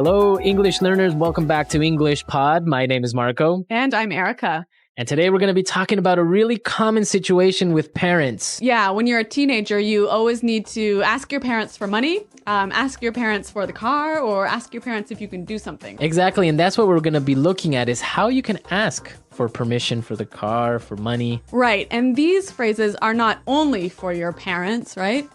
Hello, English learners. Welcome back to English Pod. My name is Marco. And I'm Erica. And today we're going to be talking about a really common situation with parents. Yeah, when you're a teenager, you always need to ask your parents for money, ask your parents for the car, or ask your parents if you can do something. Exactly, and that's what we're going to be looking at is how you can ask for permission for the car, for money. Right, and these phrases are not only for your parents, right?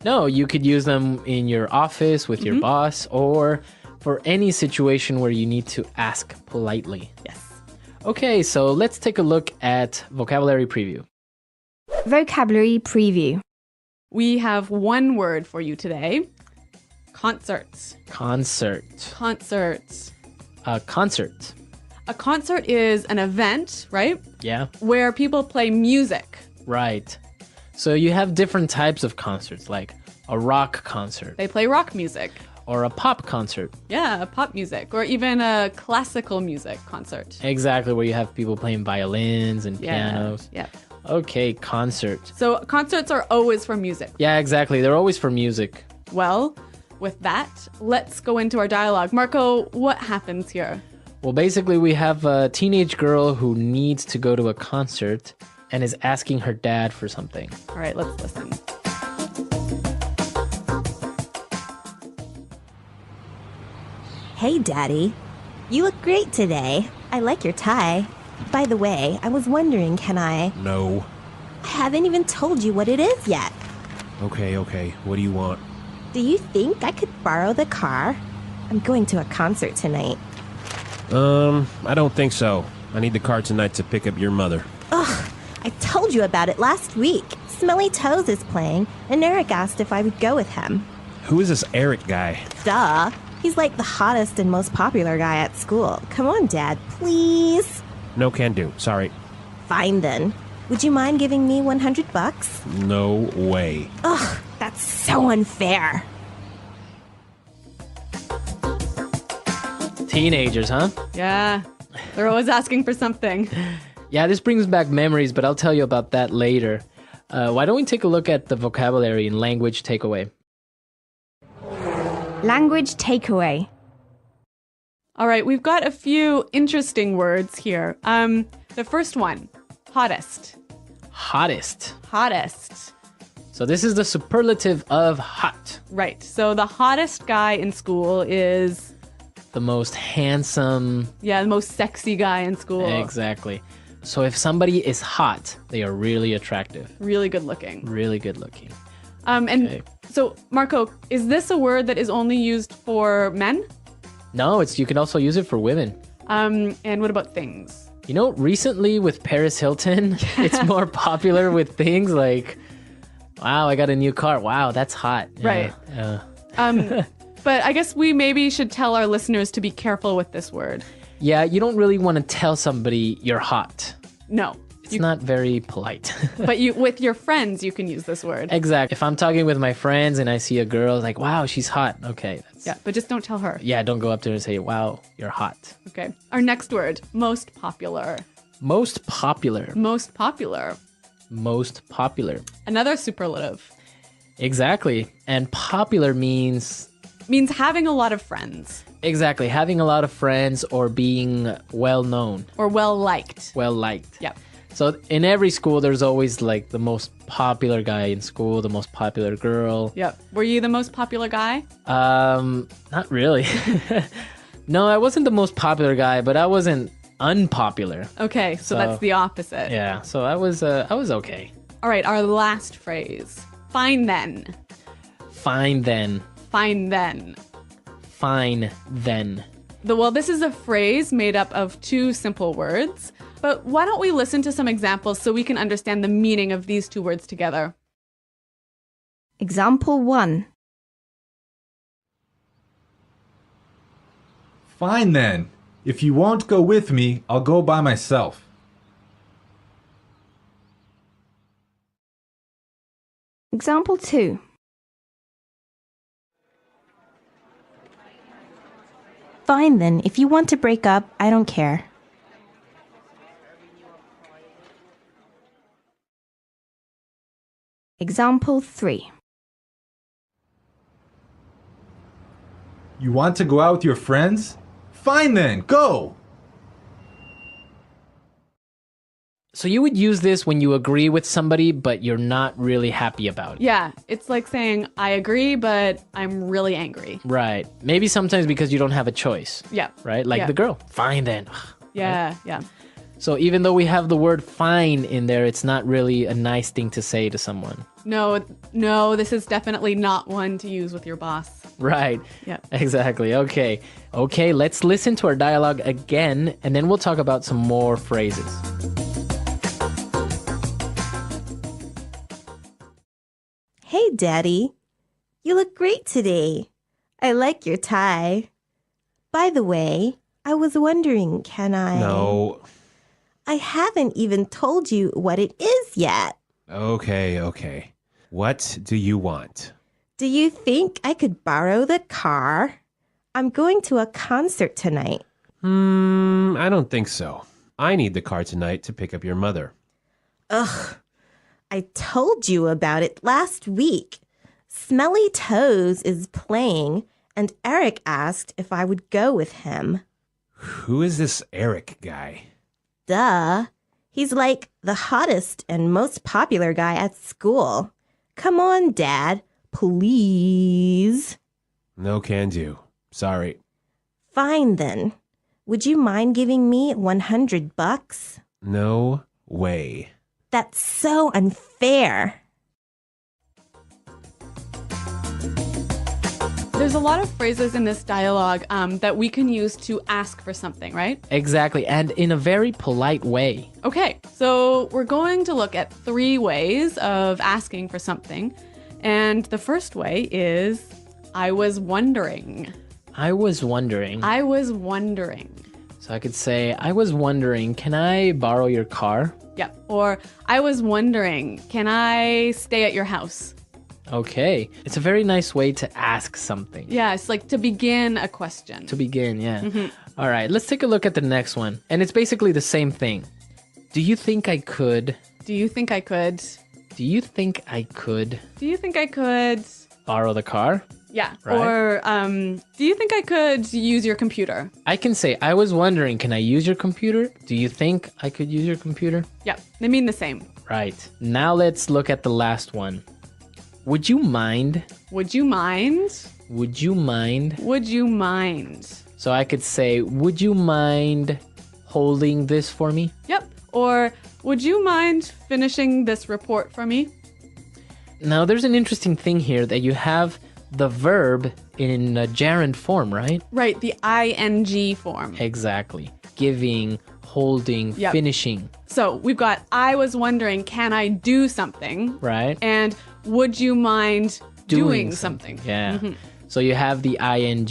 No, you could use them in your office with your boss or for any situation where you need to ask politely. Yes. Okay, so let's take a look at vocabulary preview. Vocabulary preview. We have one word for you today. Concerts. Concert. Concerts. Concert. A concert is an event, right? Yeah, Where people play music. right. So you have different types of concerts, like a rock concert They play rock music. or a pop concert. Yeah, pop music, or even a classical music concert. Exactly, where you have people playing violins and pianos. Yeah. Okay, concert. So concerts are always for music. Yeah, exactly. They're always for music. Well, with that, let's go into our dialogue. Marco, what happens here? Well, basically, we have a teenage girl who needs to go to a concert and is asking her dad for something. All right, let's listen. Hey, Daddy. You look great today. I like your tie. By the way, I was wondering, can I... No. I haven't even told you what it is yet. Okay. What do you want? Do you think I could borrow the car? I'm going to a concert tonight. I don't think so. I need the car tonight to pick up your mother. Ugh, I told you about it last week. Smelly Toes is playing, and Eric asked if I would go with him. Who is this Eric guy? Duh. He's like the hottest and most popular guy at school. Come on, Dad, please. No can do. Sorry. Fine then. Would you mind giving me $100? No way. Ugh, that's so unfair. Teenagers, huh? Yeah, they're always asking for something. Yeah, this brings back memories, but I'll tell you about that later. Why don't we take a look at the vocabulary in language takeaway? Language takeaway. All right, we've got a few interesting words here. The first one, hottest. Hottest. Hottest. So this is the superlative of hot. Right, so the hottest guy in school is, The most handsome. the most sexy guy in school. Exactly. So if somebody is hot, they are really attractive, Really good looking. really good looking. And Okay. so, Marco, is this a word that is only used for men? No, you can also use it for women. And what about things? You know, recently with Paris Hilton, it's more popular with things like, wow, I got a new car. Wow, that's hot. Yeah, Right. yeah. But I guess we maybe should tell our listeners to be careful with this word. Yeah, you don't really want to tell somebody you're hot. No. It's not very polite. But with your friends, you can use this word. Exactly. If I'm talking with my friends and I see a girl, like, wow, she's hot. Okay. Yeah, but just don't tell her. Yeah, don't go up to her and say, wow, you're hot. Okay. Our next word, most popular. Most popular. Most popular. Most popular. Another superlative. Exactly. And popular means... Means having a lot of friends. Exactly. Having a lot of friends or being well known. Or well liked. Well liked. Yep. So in every school, there's always like the most popular guy in school, the most popular girl. Yep. Were you the most popular guy? Not really. No, I wasn't the most popular guy, but I wasn't unpopular. Okay, so that's the opposite. Yeah, so I was okay. All right, our last phrase. Fine then. Fine then. Fine then. Fine then. Well, this is a phrase made up of two simple words, but why don't we listen to some examples so we can understand the meaning of these two words together? Example 1. Fine then. If you won't go with me, I'll go by myself. Example 2. Fine then. If you want to break up, I don't care. Example 3. You want to go out with your friends? Fine then, go! So you would use this when you agree with somebody, but you're not really happy about it. Yeah, it's like saying, I agree, but I'm really angry. Right. Maybe sometimes because you don't have a choice. Yeah. Right? Like Yeah. the girl. Fine then. Yeah, yeah. So even though we have the word fine in there, it's not really a nice thing to say to someone. No, this is definitely not one to use with your boss. Right. Yeah. Exactly. Okay. Okay, let's listen to our dialogue again, and then we'll talk about some more phrases. Hey, Daddy. You look great today. I like your tie. By the way, I was wondering, can I... No. I haven't even told you what it is yet. Okay. What do you want? Do you think I could borrow the car? I'm going to a concert tonight. I don't think so. I need the car tonight to pick up your mother. Ugh. I told you about it last week. Smelly Toes is playing, and Eric asked if I would go with him. Who is this Eric guy? Duh. He's like the hottest and most popular guy at school. Come on, Dad. Please. No can do. Sorry. Fine then. Would you mind giving me $100? No way. That's so unfair. There's a lot of phrases in this dialogue that we can use to ask for something, right? Exactly, and in a very polite way. Okay, so we're going to look at 3 ways of asking for something. And the first way is, I was wondering. I was wondering. I was wondering. So I could say, I was wondering, can I borrow your car? Yeah. Or, I was wondering, can I stay at your house? Okay. It's a very nice way to ask something. Yeah, it's like to begin a question. To begin, yeah. All right, let's take a look at the next one. And it's basically the same thing. Do you think I could? Do you think I could? Do you think I could Do you think I could? borrow the car? Yeah. Right. Or, do you think I could use your computer? I can say, I was wondering, can I use your computer? Do you think I could use your computer? Yeah, they mean the same. Right. Now let's look at the last one. Would you mind? Would you mind? Would you mind? Would you mind? So I could say, would you mind holding this for me? Yep. Or, would you mind finishing this report for me? Now there's an interesting thing here that you have the verb in a gerund form, right? Right, the ing form. Exactly. Giving, holding, Yep. finishing, So we've got, I was wondering, can I do something? right? And would you mind doing something? Yeah. So you have the ing.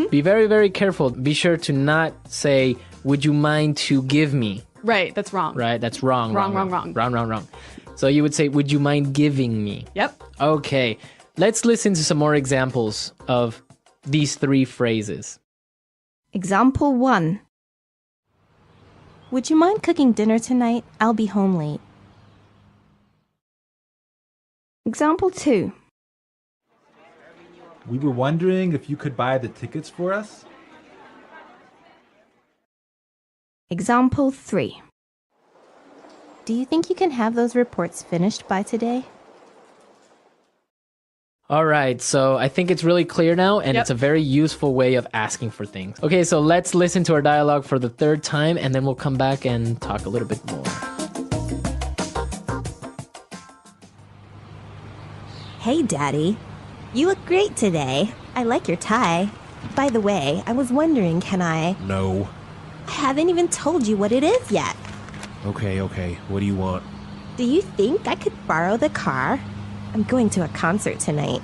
Be very, very careful. Be sure to not say, would you mind to give me? Right, that's wrong. Right? That's wrong. Wrong. So you would say, would you mind giving me? Yep. Okay. Let's listen to some more examples of these 3 phrases. Example 1. Would you mind cooking dinner tonight? I'll be home late. Example 2. We were wondering if you could buy the tickets for us? Example 3. Do you think you can have those reports finished by today? All right, so I think it's really clear now, and Yep. it's a very useful way of asking for things. Okay, so let's listen to our dialogue for the 3rd time, and then we'll come back and talk a little bit more. Hey, Daddy. You look great today. I like your tie. By the way, I was wondering, can I... No. I haven't even told you what it is yet. Okay. What do you want? Do you think I could borrow the car? I'm going to a concert tonight.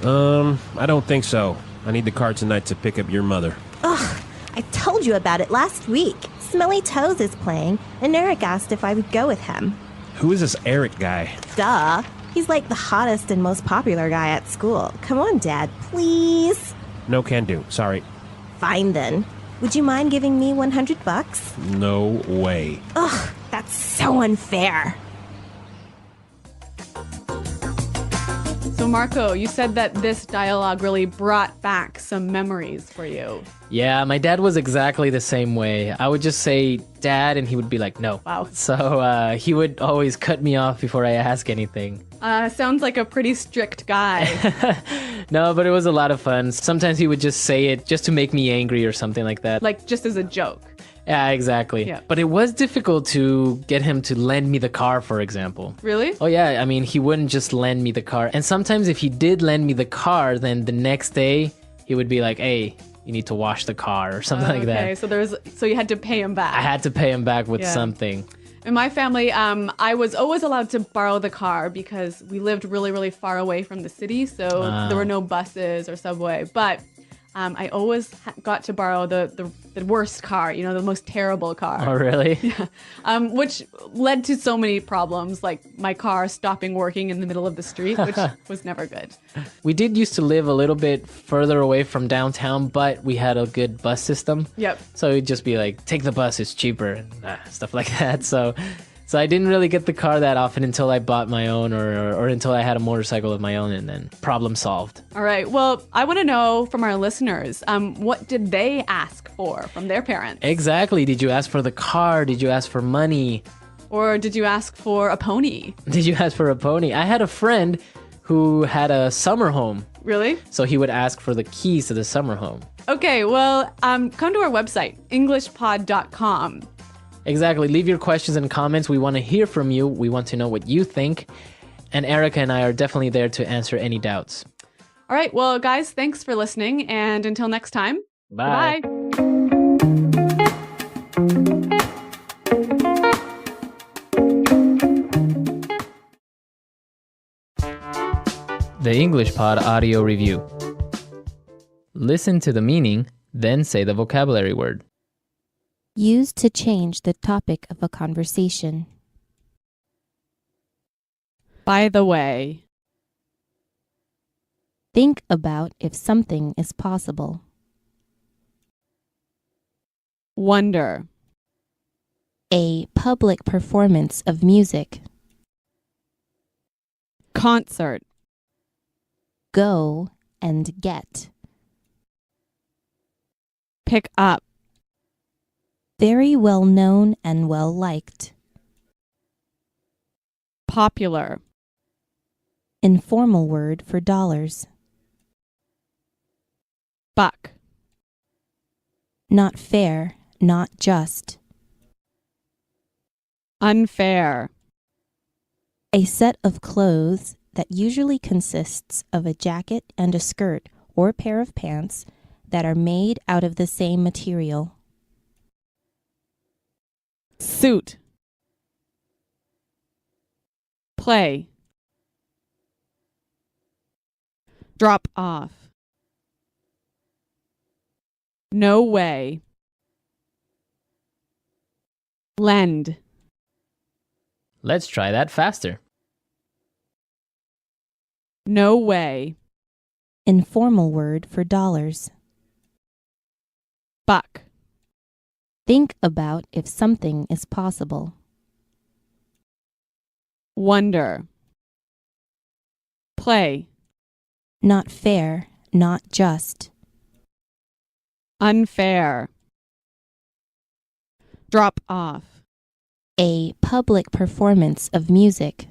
I don't think so. I need the car tonight to pick up your mother. Ugh, I told you about it last week. Smelly Toes is playing, and Eric asked if I would go with him. Who is this Eric guy? Duh. He's like the hottest and most popular guy at school. Come on, Dad, please. No can do. Sorry. Fine then. Would you mind giving me $100? No way. Ugh, that's so unfair. So So Marco, you said that this dialogue really brought back some memories for you. Yeah, my dad was exactly the same way. I would just say, Dad, and he would be like, no. Wow. So he would always cut me off before I ask anything. Sounds like a pretty strict guy. No, but it was a lot of fun. Sometimes he would just say it just to make me angry or something like that. Like just as a joke. Yeah, exactly. Yeah. But it was difficult to get him to lend me the car, for example. Really? Oh, yeah. I mean, he wouldn't just lend me the car. And sometimes if he did lend me the car, then the next day he would be like, hey, you need to wash the car or something like that. Okay, so you had to pay him back. I had to pay him back with Yeah. something. In my family, I was always allowed to borrow the car because we lived really, really far away from the city, so there were no buses or subway. But I always got to borrow the worst car, the most terrible car. Oh, really? Which led to so many problems, like my car stopping working in the middle of the street, which was never good. We did used to live a little bit further away from downtown, but we had a good bus system. Yep. So it'd just be like, take the bus, it's cheaper, and stuff like that. So I didn't really get the car that often until I bought my own or until I had a motorcycle of my own, and then problem solved. All right. Well, I want to know from our listeners, what did they ask for from their parents? Exactly. Did you ask for the car? Did you ask for money? Or did you ask for a pony? Did you ask for a pony? I had a friend who had a summer home. Really? So he would ask for the keys to the summer home. Okay. Well, come to our website, englishpod.com. Exactly. Leave your questions and comments. We want to hear from you. We want to know what you think. And Erica and I are definitely there to answer any doubts. All right. Well, guys, thanks for listening. And until next time, Bye. bye. The English Pod Audio Review. Listen to the meaning, then say the vocabulary word. Used to change the topic of a conversation. By the way, Think about if something is possible. wonder, A public performance of music. concert, Go and get. pick up, Very well known and well liked. popular, Informal word for dollars. buck, Not fair, not just. unfair, A set of clothes that usually consists of a jacket and a skirt or pair of pants that are made out of the same material. suit, play, drop off, no way, lend, Let's try that faster. no way, Informal word for dollars. buck, Think about if something is possible. wonder, play, Not fair, not just. unfair, drop off, A public performance of music.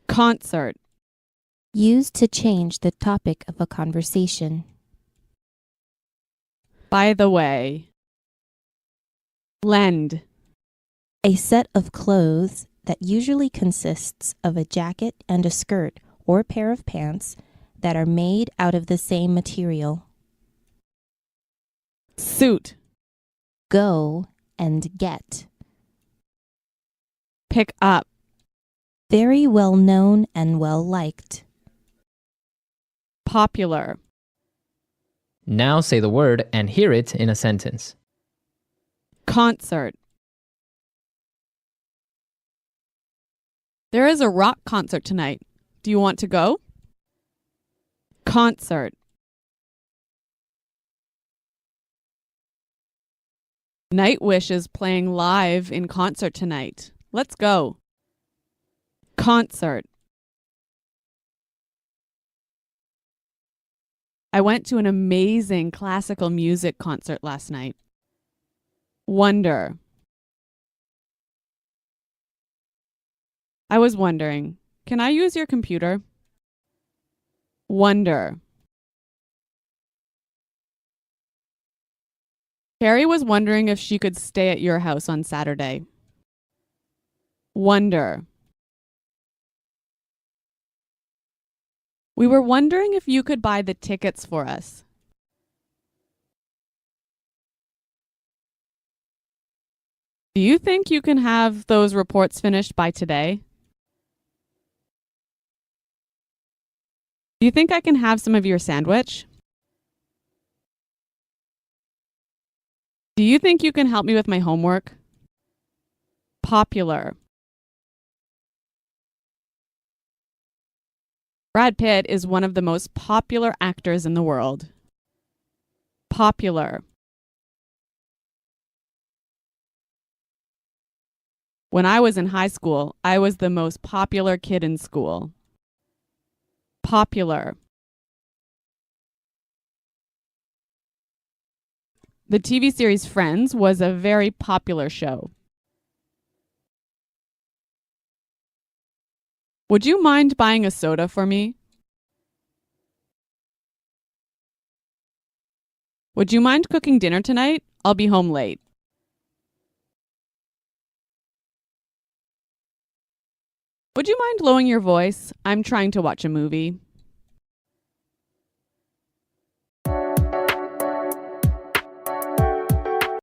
concert, Used to change the topic of a conversation. by the way, lend, A set of clothes that usually consists of a jacket and a skirt or pair of pants that are made out of the same material. suit, Go and get. pick up, Very well known and well liked. popular, Now say the word and hear it in a sentence. concert. There is a rock concert tonight. Do you want to go? Concert. Nightwish is playing live in concert tonight. Let's go. Concert. I went to an amazing classical music concert last night. Wonder. I was wondering, can I use your computer? Wonder. Carrie was wondering if she could stay at your house on Saturday. Wonder. We were wondering if you could buy the tickets for us. Do you think you can have those reports finished by today? Do you think I can have some of your sandwich? Do you think you can help me with my homework? Popular. Brad Pitt is one of the most popular actors in the world. Popular. When I was in high school, I was the most popular kid in school. Popular. The TV series Friends was a very popular show. Would you mind buying a soda for me? Would you mind cooking dinner tonight? I'll be home late. Would you mind lowering your voice? I'm trying to watch a movie.